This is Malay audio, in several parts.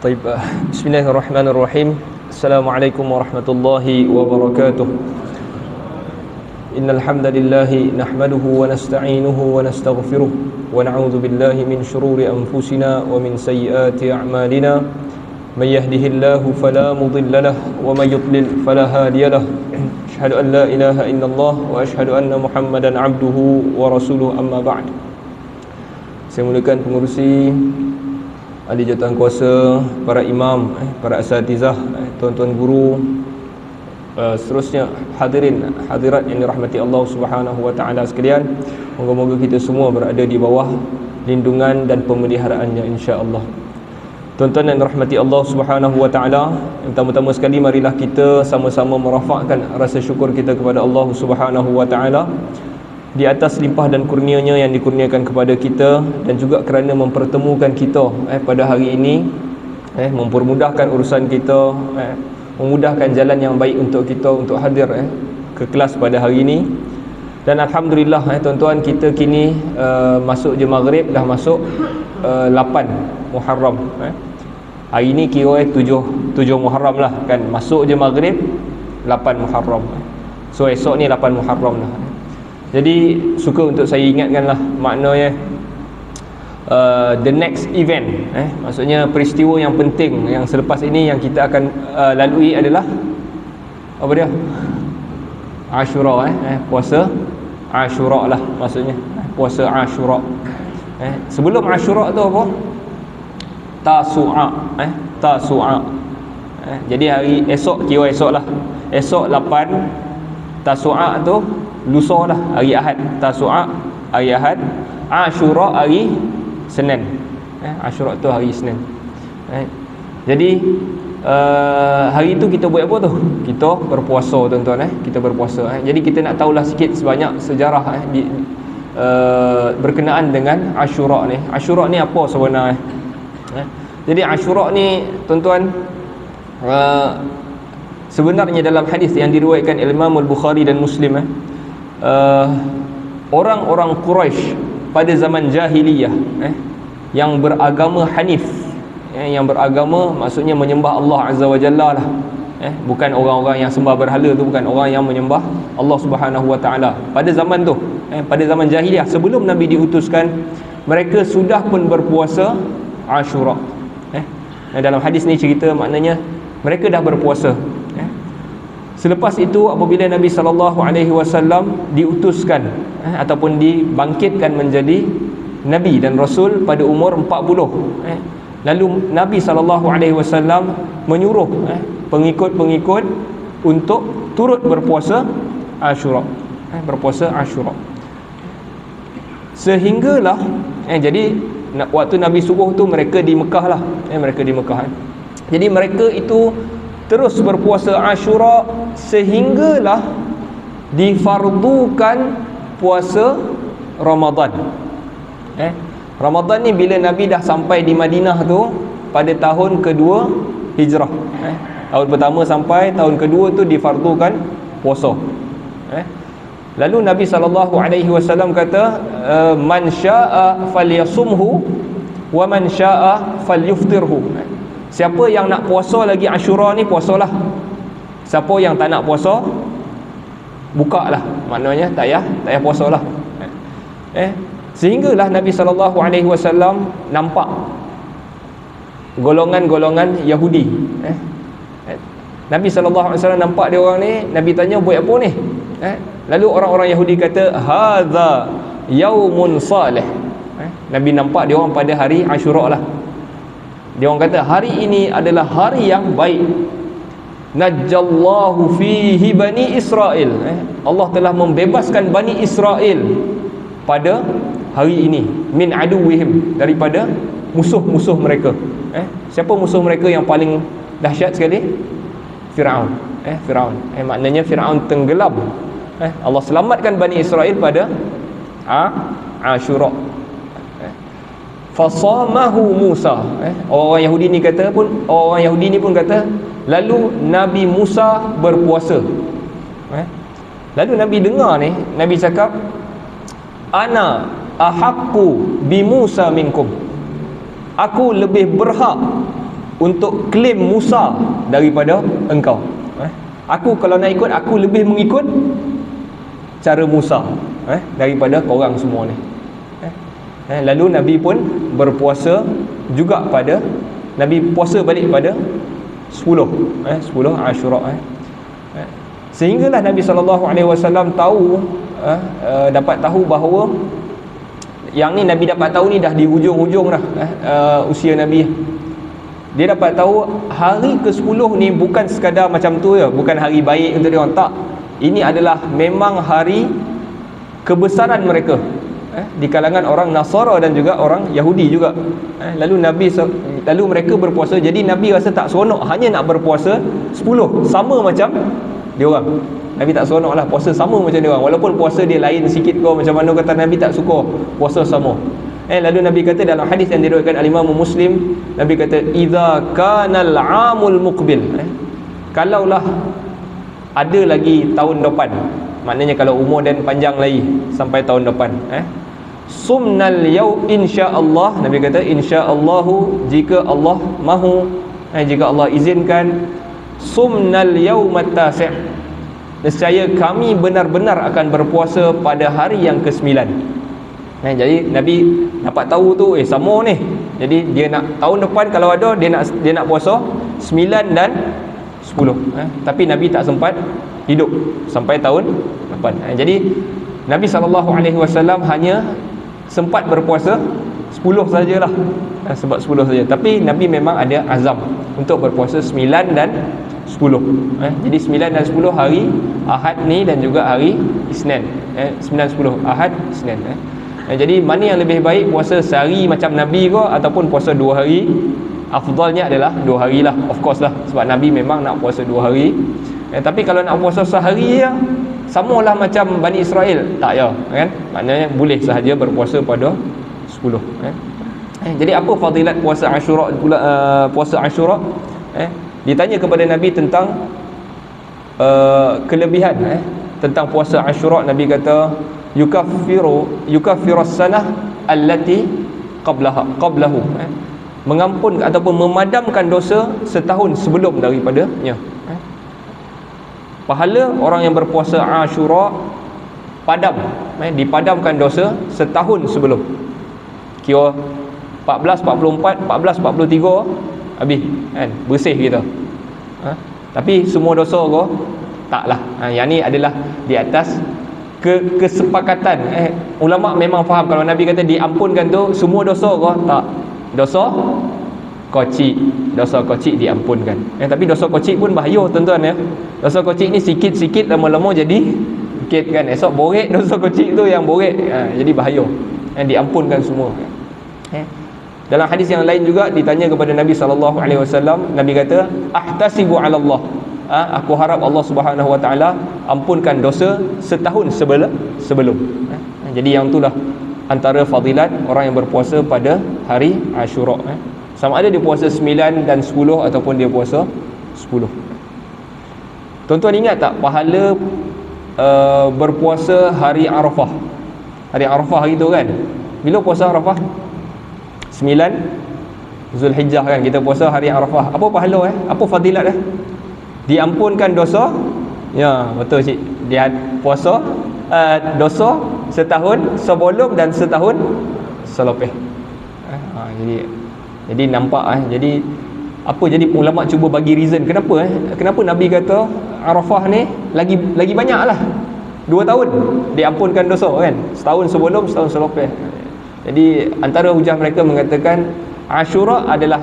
طيب بسم الله الرحمن الرحيم. السلام عليكم ورحمة الله وبركاته. إن الحمد لله نحمده ونستعينه ونستغفره ونعوذ بالله من شرور أنفسنا ومن سيئات أعمالنا. من يهده الله فلا مضل له ومن يضلل فلا هادي له. أشهد أن لا إله إلا الله وأشهد أن محمدا عبده ورسوله. أما بعد. Saya mulakan pengurusi, ahli jawatan kuasa, para imam, para asatizah, tuan-tuan guru, seterusnya hadirin hadirat yang dirahmati Allah Subhanahu wa taala sekalian. Moga-moga kita semua berada di bawah lindungan dan pemeliharaannya insya-Allah. Tuan-tuan yang dirahmati Allah Subhanahu wa taala, yang pertama-tama sekali marilah kita sama-sama merafakkan rasa syukur kita kepada Allah Subhanahu wa taala di atas limpah dan kurnianya yang dikurniakan kepada kita, dan juga kerana mempertemukan kita pada hari ini, mempermudahkan urusan kita, memudahkan jalan yang baik untuk kita untuk hadir ke kelas pada hari ini. Dan alhamdulillah tuan-tuan, kita kini masuk je maghrib, dah masuk 8 Muharram. Hari ini kira 7 Muharram lah kan, masuk je maghrib 8 Muharram. So esok ni 8 Muharram lah. Jadi suka untuk saya ingatkanlah maknanya the next event, maksudnya peristiwa yang penting yang selepas ini yang kita akan lalui adalah apa dia? Ashura, puasa Ashura lah maksudnya, puasa Ashura. Sebelum Ashura tu apa? Tasu'a, Tasu'a. Jadi hari esok, kira esok lah, esok 8, Tasu'a tu lusa lah, hari Ahad. Tasu'a hari Ahad, Ashura hari Senin. Ashura tu hari Senin. Jadi hari tu kita buat apa tu? Kita berpuasa tuan-tuan. Kita berpuasa. Jadi kita nak tahulah sikit sebanyak sejarah berkenaan dengan Ashura ni. Ashura ni apa sebenarnya? Jadi Ashura ni tuan-tuan, sebenarnya dalam hadis yang diriwayatkan Imam Al-Bukhari dan Muslim, orang-orang Quraisy pada zaman jahiliyah yang beragama Hanif, yang beragama maksudnya menyembah Allah Azza wa Jalla lah, bukan orang-orang yang sembah berhala tu, bukan orang yang menyembah Allah Subhanahu wa taala. Pada zaman tu, pada zaman jahiliyah sebelum Nabi diutuskan, mereka sudah pun berpuasa Ashura. Dalam hadis ni cerita maknanya mereka dah berpuasa. Selepas itu apabila Nabi SAW diutuskan ataupun dibangkitkan menjadi Nabi dan Rasul pada umur 40, lalu Nabi SAW menyuruh pengikut-pengikut untuk turut berpuasa Ashura, berpuasa Ashura. Sehinggalah jadi waktu Nabi suruh tu mereka di Mekah lah, mereka di Mekah. Jadi mereka itu terus berpuasa Ashura sehinggalah difardukan puasa Ramadan. Ramadan ni bila Nabi dah sampai di Madinah tu pada tahun kedua Hijrah. Tahun pertama sampai tahun kedua tu difardukan puasa. Lalu Nabi SAW kata, man syaa falyasumhu wa man syaa falyuftirhu. Siapa yang nak puasa lagi Ashura ni, puasalah. Siapa yang tak nak puasa, buka lah, maknanya tak payah puasalah. Sehinggalah Nabi SAW nampak golongan-golongan Yahudi. Nabi SAW nampak dia orang ni, Nabi tanya, buat apa ni? Lalu orang-orang Yahudi kata, hadza yaumun salih. Nabi nampak dia orang pada hari Ashura lah. Dia orang kata hari ini adalah hari yang baik. Najjallahu fihi bani Israel. Allah telah membebaskan Bani Israel pada hari ini min aduwihim, daripada musuh-musuh mereka. Siapa musuh mereka yang paling dahsyat sekali? Firaun. Firaun. Maknanya Firaun tenggelam. Allah selamatkan Bani Israel pada Ashura. Fasamahu Musa. Orang Yahudi ni kata pun, orang Yahudi ni pun kata, lalu Nabi Musa berpuasa. Lalu Nabi dengar ni, Nabi cakap, ana ahaqqu bi Musa minkum. Aku lebih berhak untuk klaim Musa daripada engkau. Aku kalau nak ikut, aku lebih mengikut cara Musa daripada korang semua ni. Lalu Nabi pun berpuasa juga pada, Nabi puasa balik pada 10 Ashura. Sehinggalah Nabi SAW tahu, dapat tahu bahawa yang ni Nabi dapat tahu ni dah di hujung-hujung dah usia Nabi. Dia dapat tahu hari ke-10 ni bukan sekadar macam tu je, bukan hari baik untuk dia orang, tak. Ini adalah memang hari kebesaran mereka di kalangan orang Nasara dan juga orang Yahudi juga. Lalu mereka berpuasa. Jadi Nabi rasa tak seronok hanya nak berpuasa 10 sama macam dia orang. Nabi tak seronok lah puasa sama macam dia orang, walaupun puasa dia lain sikit kau macam mana, kata Nabi tak suka puasa sama. Lalu Nabi kata dalam hadis yang diriwayatkan al-Imam Muslim, Nabi kata idza kanal amul muqbil, kalaulah ada lagi tahun depan, maknanya kalau umur dan panjang lagi sampai tahun depan, sumnal yaum insya-Allah, Nabi kata insya-Allahu, jika Allah mahu, jika Allah izinkan, sumnal yaumat tasi', nescaya kami benar-benar akan berpuasa pada hari yang ke-9. Jadi Nabi dapat tahu tu sama ni. Jadi dia nak tahun depan kalau ada, dia nak puasa 9 dan 10. Tapi Nabi tak sempat hidup sampai tahun depan. Jadi Nabi SAW hanya sempat berpuasa 10 sajalah. Sebab 10 saja. Tapi Nabi memang ada azam untuk berpuasa 9 dan 10. Jadi 9 dan 10 hari Ahad ni dan juga hari Isnin. 9 10 Ahad Isnin. Jadi mana yang lebih baik, puasa sehari macam Nabi ke ataupun puasa 2 hari? Afdalnya adalah 2 hari lah, of course lah, sebab Nabi memang nak puasa 2 hari. Tapi kalau nak puasa sehari ya, samalah macam Bani Israel, tak ya kan? Maknanya boleh sahaja berpuasa pada 10. Jadi apa fadilat puasa Ashura pula? Puasa Ashura, ditanya kepada Nabi tentang kelebihan tentang puasa Ashura. Nabi kata yukaffiru sanah allati qablahu, mengampun ataupun memadamkan dosa setahun sebelum daripadanya. Pahala orang yang berpuasa Ashura padam, dipadamkan dosa setahun sebelum. Kira 14, 44, 14, 43 habis kan, bersih kita. Tapi semua dosa ke? Taklah. Yang ni adalah di atas kesepakatan. Ulama memang faham kalau Nabi kata diampunkan tu semua dosa ke? Tak. Dosa kocik diampunkan. Tapi dosa kocik pun bahaya tuan-tuan ya. Dosa kocik ni sikit-sikit lama-lama jadi sikit kan. Esok borek dosa kocik tu yang borek. Jadi bahaya. Diampunkan semua. Dalam hadis yang lain juga ditanya kepada Nabi SAW, Nabi kata ahtasibu 'ala Allah, aku harap Allah Subhanahu Wa Taala ampunkan dosa setahun sebelum. Jadi yang itulah antara fadilat orang yang berpuasa pada hari Ashura. Sama ada dia puasa 9 dan 10 ataupun dia puasa 10. Tuan-tuan ingat tak pahala berpuasa hari Arafah? Hari Arafah hari tu kan, bila puasa Arafah? 9 Zulhijjah kan, kita puasa hari Arafah. Apa pahala apa fadilat diampunkan dosa. Ya betul cik, dia puasa dosa setahun sebelum dan setahun selepas. Jadi nampak jadi apa, jadi ulama cuba bagi reason kenapa Nabi kata Arafah ni lagi banyaklah 2 tahun diampunkan dosa kan, setahun sebelum setahun selepas. Jadi antara hujah mereka mengatakan Ashura adalah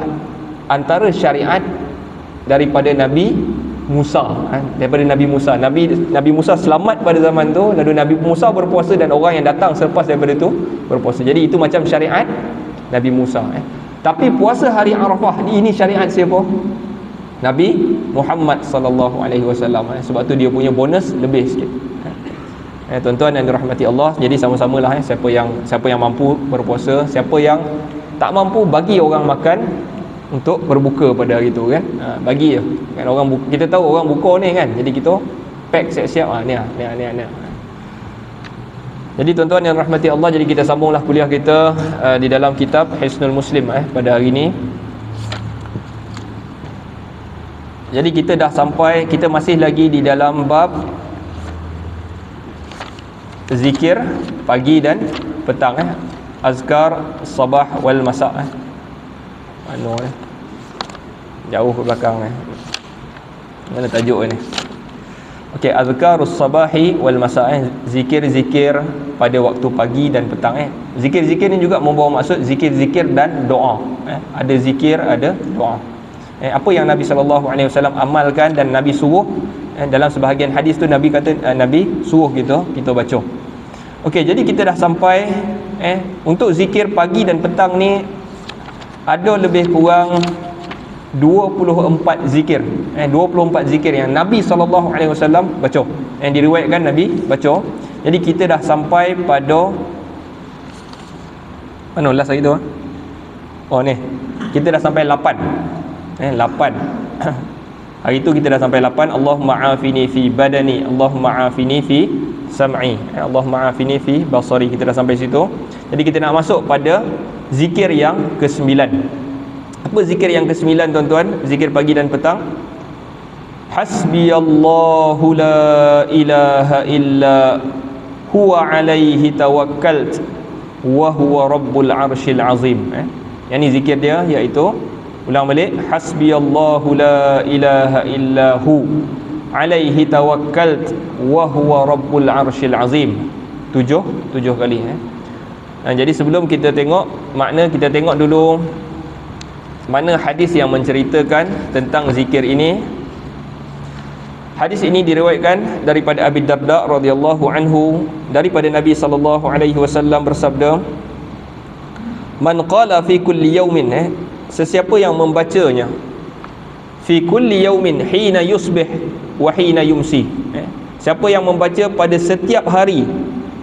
antara syariat daripada Nabi Musa. Daripada Nabi Musa. Nabi Musa selamat pada zaman tu, lalu Nabi Musa berpuasa dan orang yang datang selepas daripada tu berpuasa. Jadi itu macam syariat Nabi Musa. Tapi puasa hari Arafah ini syariat siapa? Nabi Muhammad sallallahu alaihi wasallam. Sebab tu dia punya bonus lebih sikit. Tuan-tuan yang dirahmati Allah, jadi sama-samalah siapa yang mampu berpuasa, siapa yang tak mampu bagi orang makan untuk berbuka pada hari tu kan. Bagi je kan, orang kita tahu orang buka ni kan, jadi kita pack siap-siap ni. Jadi tuan-tuan yang dirahmati Allah, jadi kita sambunglah kuliah kita di dalam kitab Hisnul Muslim pada hari ini. Jadi kita dah sampai, kita masih lagi di dalam bab zikir pagi dan petang, azkar sabah wal masa. Mana ni? Jauh ke belakang ni. Mana tajuk ni? Okey, azkarus sabahi wal masa, zikir-zikir pada waktu pagi dan petang. Zikir-zikir ni juga membawa maksud zikir-zikir dan doa. Ada zikir, ada doa. Apa yang Nabi SAW amalkan dan Nabi suruh, dalam sebahagian hadis tu Nabi kata, Nabi suruh kita baca. Okey, jadi kita dah sampai untuk zikir pagi dan petang ni ada lebih kurang 24 zikir. 24 zikir yang Nabi SAW baca, yang diriwayatkan Nabi baca. Jadi kita dah sampai pada mana last hari tu? Oh ni, kita dah sampai 8. 8. Hari tu kita dah sampai 8. Allahumma afini fi badani, Allahumma afini fi sam'i, Allahumma afini fi basari. Kita dah sampai situ. Jadi kita nak masuk pada zikir yang ke-9. Apa zikir yang ke-9 tuan-tuan? Zikir pagi dan petang. Hasbiyallahu la ilaha illa huwa alaihi tawakkalt wa huwa rabbul arshil azim. Yang ni zikir dia, iaitu, ulang balik, hasbiyallahu la ilaha illa hu alaihi tawakkalt wa huwa rabbul arshil azim. 7 kali. Jadi sebelum kita tengok makna, kita tengok dulu mana hadis yang menceritakan tentang zikir ini. Hadis ini diriwayatkan daripada Abi Darda radhiyallahu anhu, daripada Nabi sallallahu alaihi wasallam bersabda, man qala fi kulli yawmin, sesiapa yang membacanya, fi kulli yawmin hina yusbih wa hina yumsi, siapa yang membaca pada setiap hari,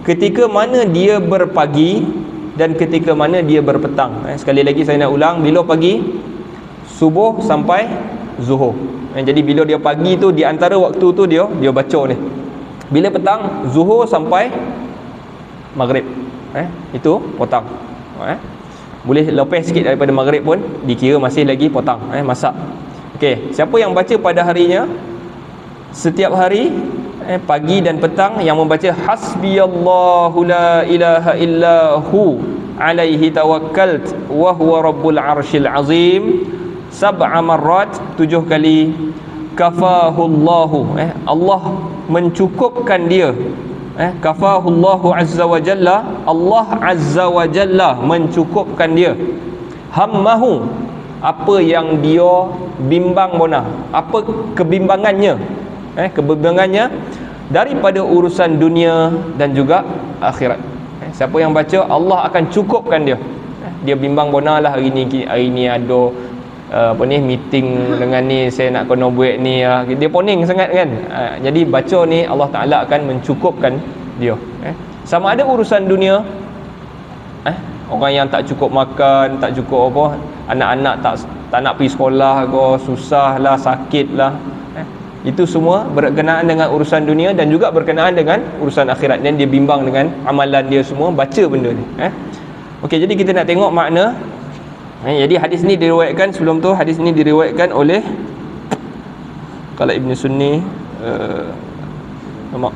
ketika mana dia berpagi dan ketika mana dia berpetang. Sekali lagi saya nak ulang, bila pagi subuh sampai zuhur. Jadi bila dia pagi tu, di antara waktu tu dia baca ni. Bila petang, zuhur sampai maghrib, itu petang. Boleh lepas sikit daripada maghrib pun dikira masih lagi petang, masak. Okey, siapa yang baca pada harinya, setiap hari, pagi dan petang, yang membaca hasbiyallahu la ilaha illa hu alaihi tawakkalt wa huwa rabbul arshil azim sab'a marrat, 7 kali, kafahullahu, Allah mencukupkan dia, kafahullahu azza wa jalla, Allah azza wa jalla mencukupkan dia, hammahu, apa yang dia bimbang bona, apa kebimbangannya, kebimbangannya daripada urusan dunia dan juga akhirat. Siapa yang baca, Allah akan cukupkan dia. Dia bimbang bona lah, hari ni ada meeting dengan ni, saya nak kena buat ni, dia poning sangat kan. Jadi baca ni, Allah Ta'ala akan mencukupkan dia. Sama ada urusan dunia, orang yang tak cukup makan, tak cukup apa, anak-anak tak nak pergi sekolah ke, susah lah, sakit lah, itu semua berkenaan dengan urusan dunia dan juga berkenaan dengan urusan akhirat, dan dia bimbang dengan amalan dia semua, baca benda ni. Okey, jadi kita nak tengok makna. Jadi hadis ni diriwayatkan, sebelum tu hadis ni diriwayatkan oleh kalau Ibn Sunni, nama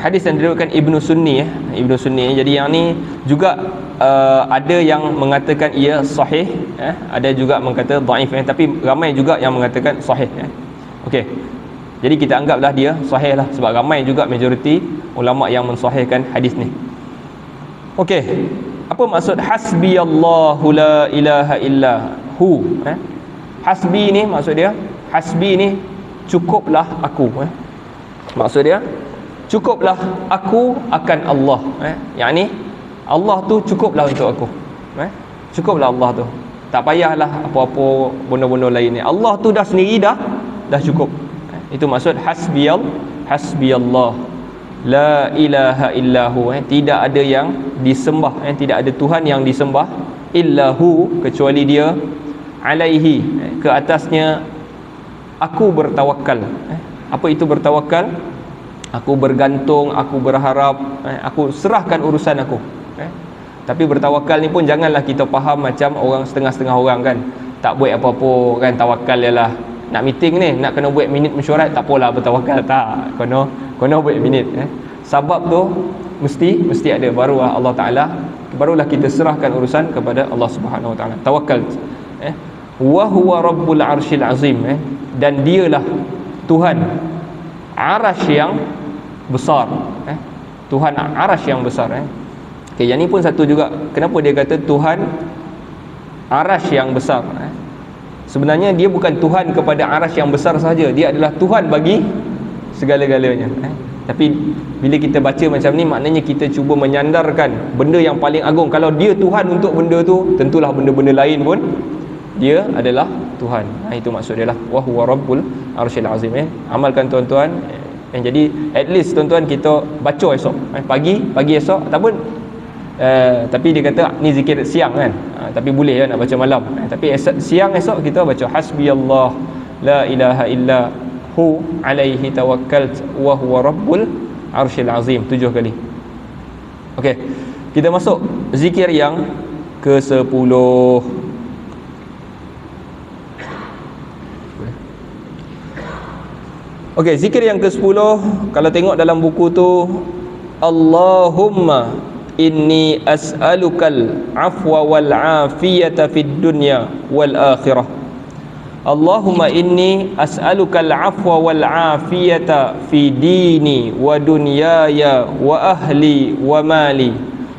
hadis yang diriwayatkan Ibn Sunni, Ibn Sunni. Jadi yang ni juga ada yang mengatakan ia sahih, ada juga mengatakan dhaif, tapi ramai juga yang mengatakan sahih. Okey, jadi kita anggaplah dia sahih lah, sebab ramai juga majoriti ulama yang mensahihkan hadis ni. Okey, apa maksud hasbiyallahu la ilaha illa hu? Hasbi ni maksud dia, hasbi ni cukuplah aku. Maksud dia, cukuplah aku akan Allah. Yang ni Allah tu cukuplah untuk aku. Cukuplah Allah tu, tak payahlah apa-apa benda-benda lain ni. Allah tu dah sendiri dah cukup. Itu maksud hasbiyallah la ilaha illahu, tidak ada yang disembah, tidak ada Tuhan yang disembah, illahu, kecuali dia, alaihi, ke atasnya aku bertawakal. Apa itu bertawakal? Aku bergantung, aku berharap, aku serahkan urusan aku. Tapi bertawakal ni pun janganlah kita faham macam orang setengah-setengah orang kan, tak buat apa-apa kan, tawakal ialah nak meeting ni, nak kena buat minit mesyuarat, tak apalah bertawakal, tak, kena buat minit. Sebab tu mesti ada, barulah Allah Taala, barulah kita serahkan urusan kepada Allah Subhanahu Wa Taala. Tawakal. Wa huwa rabbul arsyil azim, dan dialah Tuhan arasy yang besar. Tuhan arasy yang besar. Okey, yang ni pun satu juga, kenapa dia kata Tuhan arasy yang besar. Sebenarnya dia bukan Tuhan kepada arasy yang besar sahaja, dia adalah Tuhan bagi segala-galanya. Tapi bila kita baca macam ni, maknanya kita cuba menyandarkan benda yang paling agung. Kalau dia Tuhan untuk benda tu, tentulah benda-benda lain pun dia adalah Tuhan. Itu maksud dia lah, wa huwa rabbul arsyil azim. Amalkan tuan-tuan. Jadi at least tuan-tuan kita baca esok, pagi esok ataupun tapi dia kata ni zikir siang kan, tapi boleh nak baca malam. Tapi siang esok kita baca hasbiyallah la ilaha illa hu alaihi tawakkalt wa huwa rabbul arsyil azim 7 kali. Okey, kita masuk zikir yang ke-10. Okey, zikir yang ke-10 kalau tengok dalam buku tu, Allahumma inni as'alukal afwa wal afiyata fid dunya wal akhirah. Allahumma inni as'alukal afwa wal afiyata fi dini wa dunyaya wa ahli wa mali.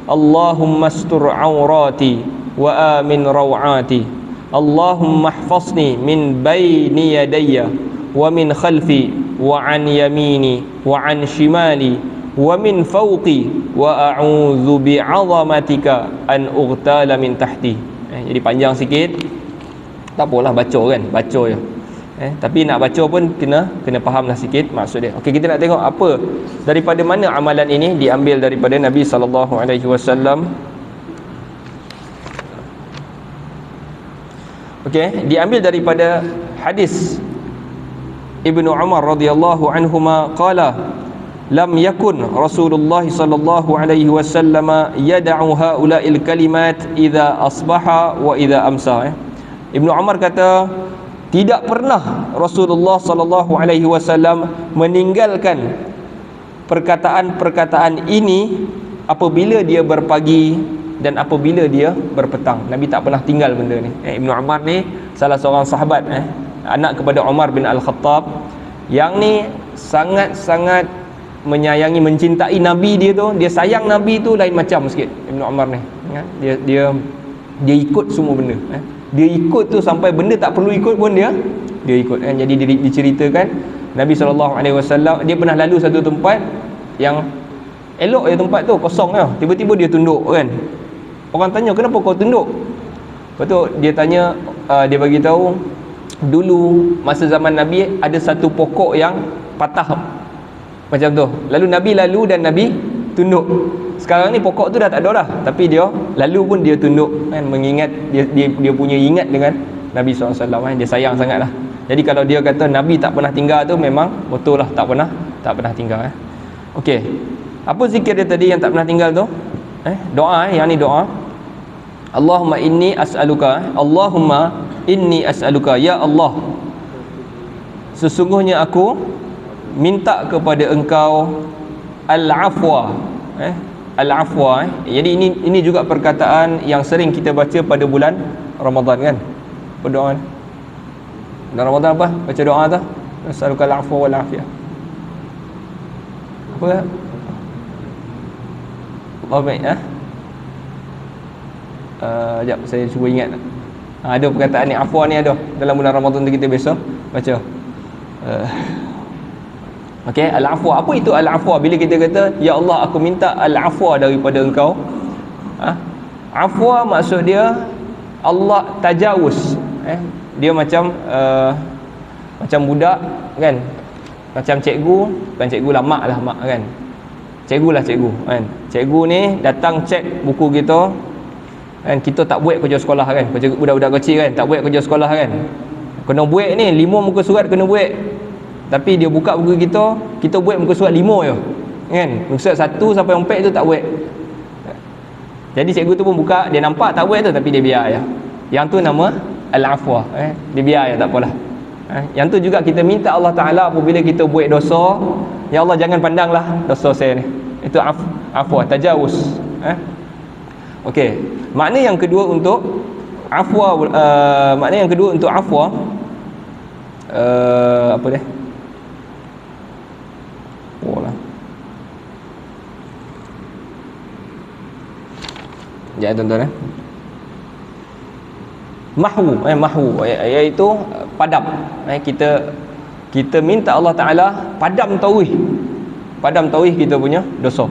Allahumma astur awrati wa amin rawati. Allahumma ihfazni min baini yadayya wa min khalfi wa an yamini wa an shimali wa min fawqi wa a'udzu bi'azamatika an ughtala min tahti. Jadi panjang sikit, tak apalah baca kan, baca je. Tapi nak baca pun kena fahamlah sikit maksud dia. Okey, kita nak tengok apa, daripada mana amalan ini diambil daripada Nabi sallallahu alaihi wasallam. Okey, diambil daripada hadis Ibnu Umar radhiyallahu anhuma qala lam yakun Rasulullah sallallahu alaihi wasallam yad'u haula'il kalimat idza asbaha wa idza amsa. Ibnu Umar kata tidak pernah Rasulullah sallallahu alaihi wasallam meninggalkan perkataan-perkataan ini apabila dia berpagi dan apabila dia berpetang. Nabi tak pernah tinggal benda ni. Ibnu Umar ni salah seorang sahabat, anak kepada Umar bin Al-Khattab, yang ni sangat-sangat menyayangi, mencintai Nabi. Dia tu, dia sayang Nabi tu lain macam sikit Ibnu Umar ni. Dia ikut semua benda. Dia ikut tu sampai benda tak perlu ikut pun dia ikut. Jadi diceritakan Nabi SAW dia pernah lalu satu tempat yang elok je, tempat tu kosong je, tiba-tiba dia tunduk kan. Orang tanya, kenapa kau tunduk? Lepas tu dia tanya, dia bagi tahu dulu masa zaman Nabi ada satu pokok yang patah macam tu. Lalu Nabi lalu dan Nabi tunduk. Sekarang ni pokok tu dah tak ada dah, tapi dia lalu pun dia tunduk kan, mengingat dia punya ingat dengan Nabi SAW kan, dia sayang sangat lah. Jadi kalau dia kata Nabi tak pernah tinggal tu, memang betul lah, tak pernah tinggal. Okey, apa zikir dia tadi yang tak pernah tinggal tu? Doa, yang ni doa. Allahumma inni as'aluka, Allahumma inni as'aluka, ya Allah, sesungguhnya aku minta kepada engkau al-afwa. Al-afwa. Jadi ini juga perkataan yang sering kita baca pada bulan Ramadan kan. Berdoa dalam Ramadan apa? Baca doa tu, as'aluka al-afwa wal afiyah. Apa? Allah baik. Sekejap saya cuba ingat. Ada perkataan ni, afwa ni ada dalam bulan Ramadan tu, kita biasa baca. Okey, al-afwa. Apa itu al-afwa? Bila kita kata ya Allah, aku minta al-afwa daripada engkau. Afwa maksud dia Allah tajawuz. Dia macam budak kan, macam cikgu, bukan cikgu lah, mak lah, mak kan. Cikgu lah, cikgu kan. Cikgu ni datang cek buku kita kan, kita tak buat kerja sekolah kan, budak-budak kecil kan, tak buat kerja sekolah kan, kena buat ni 5 muka surat kena buat. Tapi dia buka buku kita buat muka surat 5 je kan, muka surat 1 sampai 4 tu tak buat. Jadi cikgu tu pun buka, dia nampak tak buat tu tapi dia biar ya. Yang tu nama al-afwa, dia biar ya, tak apalah. Yang tu juga kita minta Allah Ta'ala apabila kita buat dosa, ya Allah jangan pandanglah dosa saya ni. Itu afwa, tajawuz. Okey. Makna yang kedua untuk afwa, makna yang kedua untuk afwa, apa dia? Lah. Ya tuan-tuan, mahwu iaitu padam. Kita minta Allah Ta'ala padam tauhid kita punya dosa.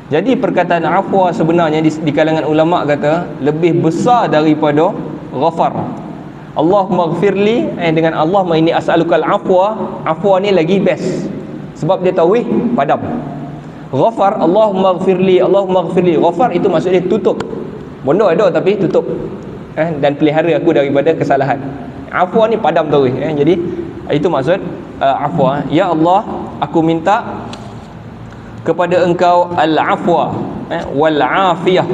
Jadi perkataan afwa sebenarnya di kalangan ulama kata lebih besar daripada ghafar. Allahumma ghafirli, dengan Allahumma inni as'alukal afwa ni lagi best sebab dia tauhid padam. Ghafar, Allahumma ghafirli, ghafar itu maksud dia tutup. Benda ada tapi tutup, dan pelihara aku daripada kesalahan. Afwa ni padam tauhid. Jadi itu maksud afwa. Ya Allah, aku minta kepada engkau al-afwa wal afiyah.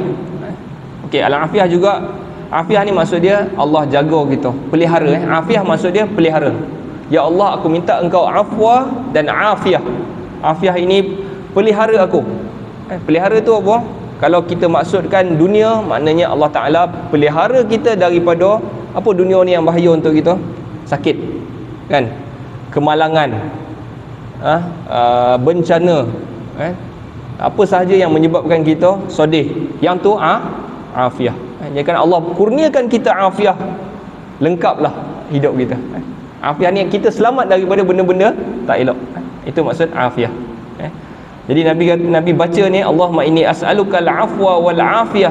Okey, al-afiyah juga, afiyah ni maksud dia Allah jaga kita, pelihara. Afiyah maksud dia pelihara. Ya Allah, aku minta engkau afwa dan afiyah. Afiyah ini pelihara aku. Pelihara tu apa? Kalau kita maksudkan dunia, maknanya Allah Ta'ala pelihara kita daripada apa dunia ni yang bahaya untuk kita? Sakit, kan? Kemalangan, bencana, apa sahaja yang menyebabkan kita sedih, yang tu afiah. Jadi kan Allah kurniakan kita afiah, lengkaplah hidup kita. Afiah ni kita selamat daripada benda-benda tak elok. Itu maksud afiah. Jadi Nabi baca ni, Allahumma inni as'alukal afwa wal afiyah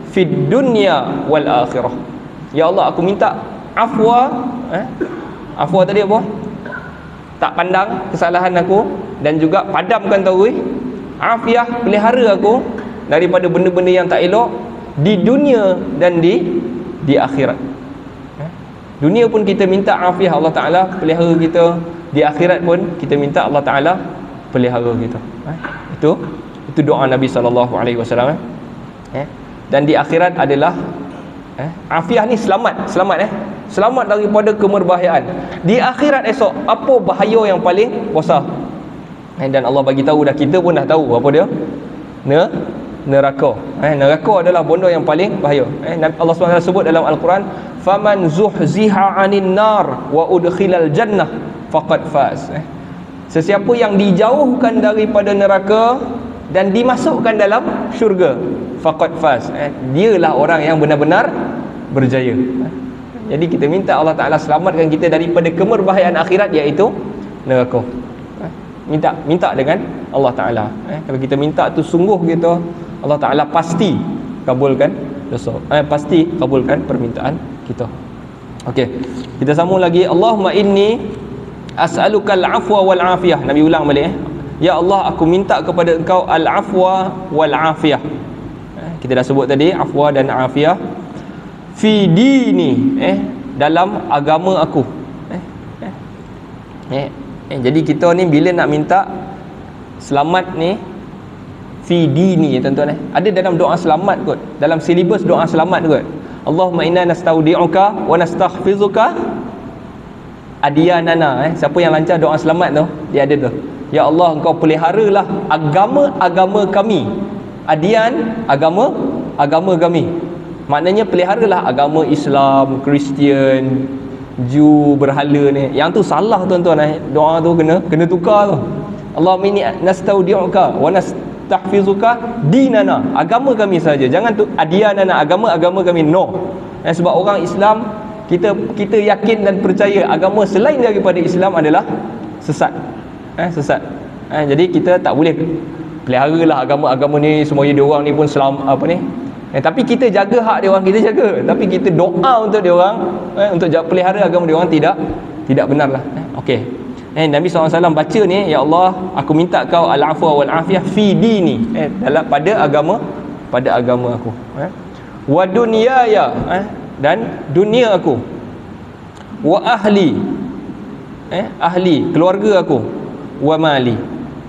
fid dunya wal akhirah. Ya Allah, aku minta afwa. Afwa tadi apa? Tak pandang kesalahan aku, dan juga padamkan tauhid. Afiah, pelihara aku daripada benda-benda yang tak elok di dunia dan di akhirat. Dunia pun kita minta afiah Allah Ta'ala pelihara kita, di akhirat pun kita minta Allah Ta'ala pelihara kita. Itu doa Nabi SAW. Dan di akhirat adalah afiah ni selamat selamat daripada kemerbahayaan. Di akhirat esok, apa bahaya yang paling besar? Dan Allah bagi tahu dah, kita pun dah tahu apa dia? Neraka. Neraka adalah benda yang paling bahaya. Allah SWT sebut dalam Al-Quran, faman zuhziha 'anil nar wa udkhilal jannah faqad faz. Sesiapa yang dijauhkan daripada neraka dan dimasukkan dalam syurga, faqad faz, dialah orang yang benar-benar berjaya. Jadi kita minta Allah Ta'ala selamatkan kita daripada kemerbahayaan akhirat, iaitu neraka. Minta dengan Allah Ta'ala. Kalau kita minta tu sungguh kita, Allah Ta'ala pasti kabulkan dosa, pasti kabulkan permintaan kita. Okey, kita sambung lagi. Allahumma inni as'alukal afwa wal afiyah. Nabi ulang balik. Ya Allah, aku minta kepada engkau al-afwa wal afiyah. Kita dah sebut tadi afwa dan afiyah. Fi dini, dalam agama aku. Jadi kita ni bila nak minta selamat ni, fi dini, tuan-tuan, ada dalam doa selamat kot, dalam silibus doa selamat kot. Allahumma inna nastaudi'uka wa nastaghfizuka adiyanana. Siapa yang lancar doa selamat tu, dia ada tu. Ya Allah, engkau peliharalah agama kami. Adian, agama kami. Maknanya peliharalah agama Islam, Kristian, Ju, berhala ni. Yang tu salah, tuan-tuan. Doa tu kena tukar tu. Allahumma inni nastaudi'uka wa nastahfizuka dinana, agama kami saja. Jangan tu adiyanana, agama kami. No. Sebab orang Islam, kita yakin dan percaya agama selain daripada Islam adalah sesat. Sesat. Jadi kita tak boleh peliharalah agama ni, semuanya dia orang ni pun apa ni. Tapi kita jaga hak dia orang, kita jaga. Tapi kita doa untuk dia orang, untuk pelihara agama dia orang, tidak benarlah. Okey. Nabi SAW baca ni, ya Allah, aku minta kau al-afwa wal afiyah fi dini, dalam pada agama aku. Wa dunyaya, dan dunia aku. Wa ahli, ahli keluarga aku. Wa mali,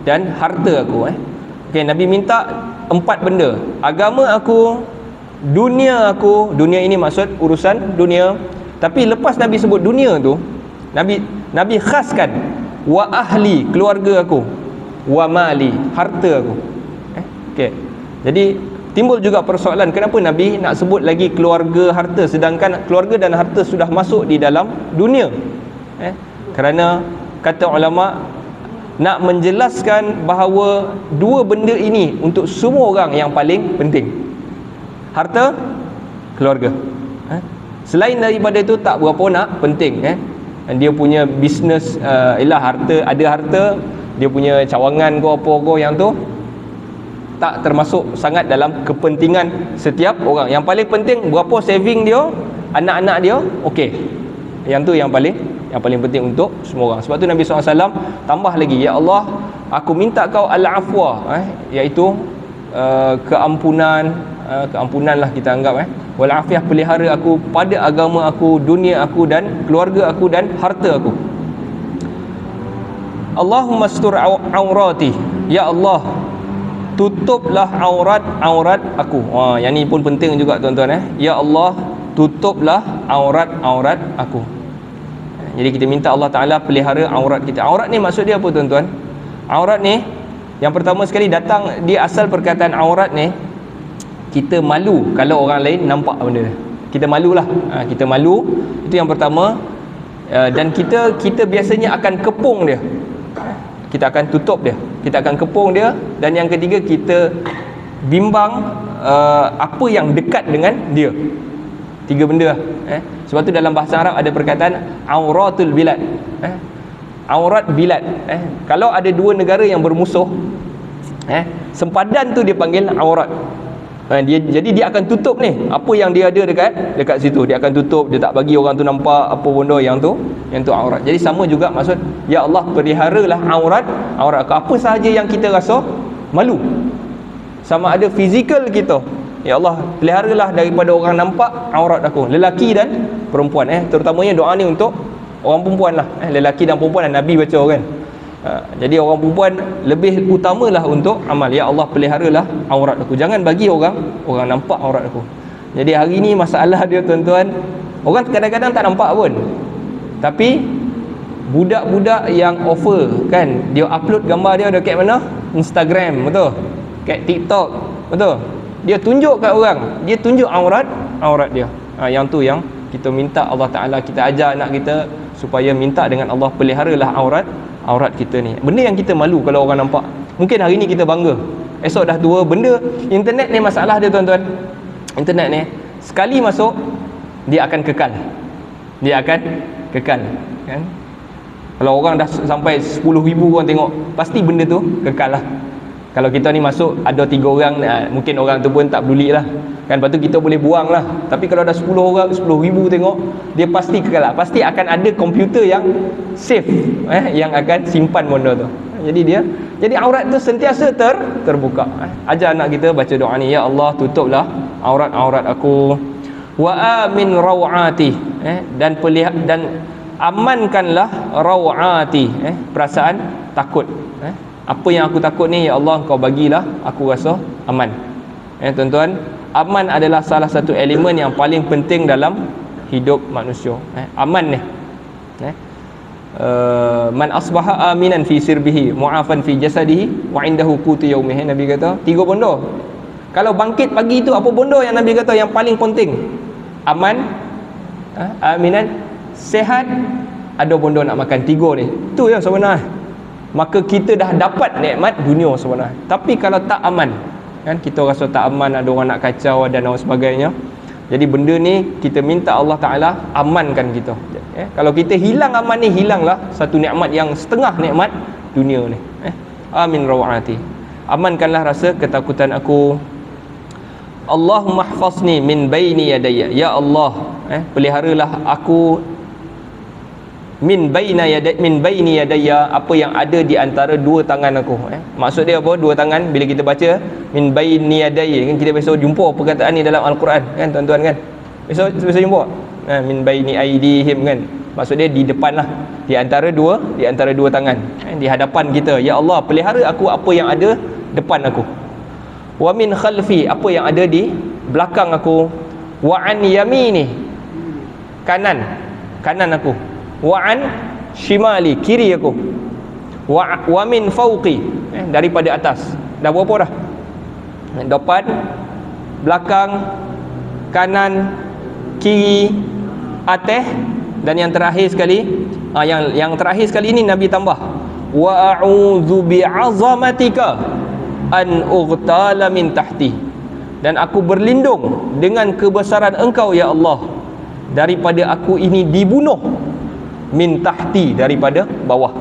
dan harta aku. Okey, Nabi minta empat benda. Agama aku, dunia aku, dunia ini maksud urusan dunia. Tapi lepas Nabi sebut dunia tu, Nabi khaskan wa ahli, keluarga aku, wa mali, harta aku. Okey. Jadi timbul juga persoalan, kenapa Nabi nak sebut lagi keluarga, harta, sedangkan keluarga dan harta sudah masuk di dalam dunia? Kerana kata ulama, nak menjelaskan bahawa dua benda ini untuk semua orang yang paling penting. Harta, keluarga. Selain daripada itu tak berapa nak penting. Dia punya bisnes, harta, ada harta, dia punya cawangan ke apa ke, yang tu tak termasuk sangat dalam kepentingan setiap orang. Yang paling penting berapa saving dia, anak-anak dia, okey. Yang tu yang paling penting untuk semua orang. Sebab tu Nabi SAW tambah lagi, ya Allah, aku minta kau al-afwa, iaitu keampunan lah kita anggap, wal afiyah, pelihara aku pada agama aku, dunia aku dan keluarga aku dan harta aku. Allahumma astur aurati, ya Allah, tutuplah aurat aku. Yang ni pun penting juga tuan-tuan. Ya Allah, tutuplah aurat aku. Jadi kita minta Allah Ta'ala pelihara aurat kita. Aurat ni maksud dia apa tuan-tuan? Aurat ni, yang pertama sekali datang, dia asal perkataan aurat ni, kita malu kalau orang lain nampak benda ni. Kita malulah. Kita malu, itu yang pertama. Dan kita biasanya akan kepung dia. Kita akan tutup dia, kita akan kepung dia. Dan yang ketiga, kita bimbang apa yang dekat dengan dia. Tiga benda. Sebab tu dalam bahasa Arab ada perkataan auratul bilad. Aurat bilad. Kalau ada dua negara yang bermusuh, sempadan tu dia panggil aurat. Jadi dia akan tutup ni apa yang dia ada dekat situ. Dia akan tutup, dia tak bagi orang tu nampak apa benda yang tu aurat. Jadi sama juga maksud, ya Allah, peliharalah aurat aku. Apa sahaja yang kita rasa malu, sama ada fizikal kita, ya Allah, peliharalah daripada orang nampak aurat aku, lelaki dan perempuan. Terutamanya doa ni untuk orang perempuan lah. Lelaki dan perempuan, Nabi baca kan. Jadi orang perempuan lebih utamalah untuk amal. Ya Allah, peliharalah aurat aku, jangan bagi orang nampak aurat aku. Jadi hari ni masalah dia tuan-tuan, orang kadang-kadang tak nampak pun, tapi budak-budak yang offer kan, dia upload gambar dia dekat mana? Instagram, betul? Kat TikTok, betul? Dia tunjuk kat orang, dia tunjuk aurat dia. Yang tu yang kita minta Allah Ta'ala, kita ajar anak kita supaya minta dengan Allah, peliharalah aurat kita ni. Benda yang kita malu kalau orang nampak. Mungkin hari ni kita bangga, esok dah tua. Benda internet ni masalah dia tuan-tuan. Internet ni sekali masuk, dia akan kekal kan. Kalau orang dah sampai 10,000 orang tengok, pasti benda tu kekal lah. Kalau kita ni masuk ada 3 orang, mungkin orang tu pun tak peduli lah kan, lepas tu kita boleh buang lah. Tapi kalau dah 10 orang, 10,000 tengok, dia pasti kekal lah. Pasti akan ada komputer yang save, yang akan simpan benda tu. Jadi aurat tu sentiasa terbuka. Ajar anak kita baca doa ni, ya Allah, tutuplah aurat aku, wa amin rawati, dan amankanlah rawati, perasaan takut. Apa yang aku takut ni, ya Allah, Kau bagilah aku rasa aman. Tuan-tuan, aman adalah salah satu elemen yang paling penting dalam hidup manusia. Aman ni, man asbaha aminan fi sirbihi mu'afan fi jasadihi wa indahu qutu yaumih. Nabi kata 3 benda. Kalau bangkit pagi tu, apa benda yang Nabi kata yang paling penting? Aman, aminan, sehat, ada benda nak makan. 3 ni, tu yang sebenarnya. Maka kita dah dapat nikmat dunia sebenarnya. Tapi kalau tak aman, kan, kita rasa tak aman, ada orang nak kacau dan sebagainya. Jadi benda ni kita minta Allah Ta'ala amankan kita. Kalau kita hilang aman ni, hilanglah satu nikmat yang setengah nikmat dunia ni. Amin rawati, amankanlah rasa ketakutan aku. Allahumma hfazni min baini yadayya, ya Allah, peliharalah aku min baini yadayya, apa yang ada di antara dua tangan aku. Maksud dia apa? Dua tangan, bila kita baca min baini yadayya, kan kita biasa jumpa perkataan ni dalam Al-Quran kan tuan-tuan kan, biasa jumpa min baini aidihim kan. Maksud dia di depan lah, di antara dua tangan, di hadapan kita. Ya Allah, pelihara aku apa yang ada depan aku. wa min khalfi, apa yang ada di belakang aku, wa an yamini, kanan aku, wa an shimali, kiri aku, wa min fawqi, daripada atas. Dah berapa dah? Depan, belakang, kanan, kiri, atas, dan yang terakhir sekali, yang terakhir sekali ini Nabi tambah, wa a'udzu bi'azamatika an ughtala min tahti, dan aku berlindung dengan kebesaran engkau ya Allah daripada aku ini dibunuh, min tahti, daripada bawah.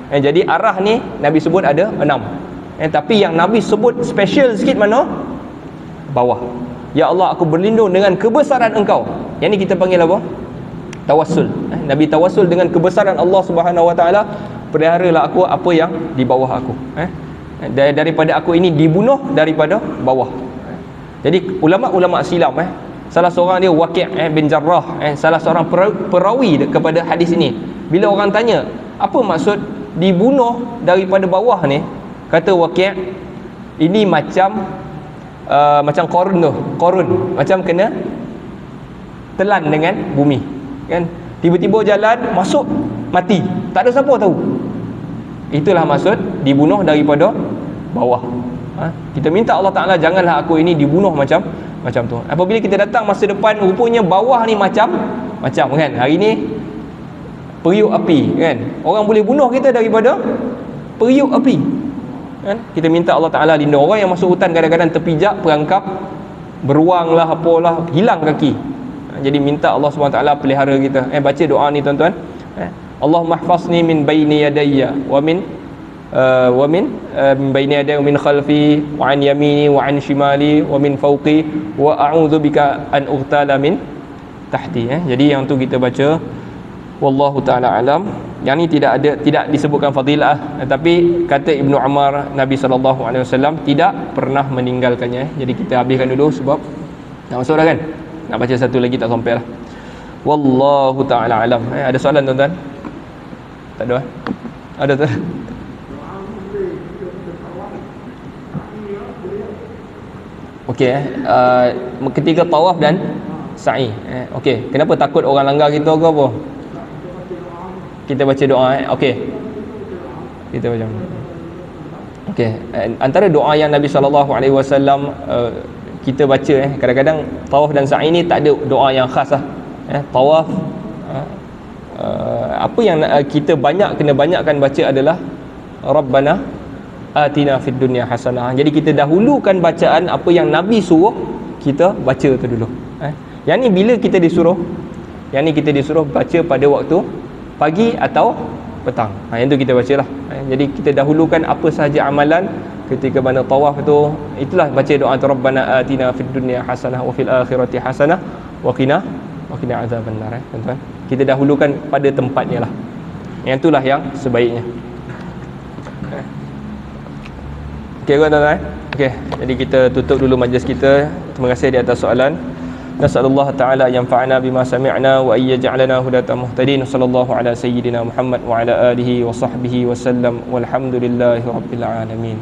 Jadi arah ni Nabi sebut ada 6. Tapi yang Nabi sebut special sikit mana? Bawah. Ya Allah, aku berlindung dengan kebesaran engkau. Yang ni kita panggil apa? Tawassul. Nabi tawassul dengan kebesaran Allah Subhanahu Wa Taala, peliharalah aku apa yang di bawah aku. Daripada aku ini dibunuh daripada bawah. Jadi ulama-ulama silam, salah seorang dia Waqi' bin Jarrah, salah seorang perawi kepada hadis ini. Bila orang tanya, apa maksud dibunuh daripada bawah ni? Kata Waqi', ini macam Qarun tu. Qarun macam kena telan dengan bumi, kan? Tiba-tiba jalan masuk, mati, tak ada siapa tahu. Itulah maksud dibunuh daripada bawah. Kita minta Allah Ta'ala, janganlah aku ini dibunuh macam tu. Apabila kita datang masa depan, rupanya bawah ni macam kan, hari ni periuk api, kan? Orang boleh bunuh kita daripada periuk api, kan? Kita minta Allah Ta'ala lindung. Orang yang masuk hutan kadang-kadang terpijak, perangkap, beruang lah, apalah, hilang kaki. Jadi minta Allah SWT pelihara kita. Baca doa ni tuan-tuan. Allahumma hfazni min baini yadayya wa min baini yadayya wa min khalfi wa an yamini wa an shimali wa min fawqi wa a'udzu bika an ughtala min tahti. Jadi yang tu kita baca. Wallahu ta'ala alam. Yang ni tidak disebutkan fadilah, tapi kata Ibnu Umar, Nabi SAW tidak pernah meninggalkannya. Jadi kita habiskan dulu sebab nak masuk dah, kan? Nak baca satu lagi tak sampai lah. Wallahu ta'ala alam. Ada soalan tuan-tuan? Tak ada? Ada tak? Okey, ketika tawaf dan sa'i. Okey, kenapa takut orang langgar kita ke apa? Kita baca doa. Okey, kita baca. Okey, antara doa yang Nabi SAW kita baca, kadang-kadang tawaf dan sa'i ni tak ada doa yang khas lah. Tawaf, apa yang kita kena banyakkan baca adalah Rabbana atina fid dunya hasanah. Jadi kita dahulukan bacaan apa yang Nabi suruh kita baca tu dulu. Yang ni bila kita disuruh, baca pada waktu pagi atau petang. Yang tu kita bacalah. Jadi kita dahulukan apa sahaja amalan ketika mana tawaf tu, itulah baca doa tu, Rabbana atina fid dunya hasanah wa fil akhirati hasanah wa qina azabannar. Tuan-tuan, kita dahulukan pada tempatnya lah. Yang itulah yang sebaiknya. Okey tuan-tuan. Okey, jadi kita tutup dulu majlis kita. Terima kasih di atas soalan. Nasallallahu ta'ala yanfa'ana bima sami'na wa ayyaj'alana hudatan muhtadin. Sallallahu ala sayyidina Muhammad wa ala alihi wa sahbihi wa sallam. Walhamdulillahi rabbil alamin.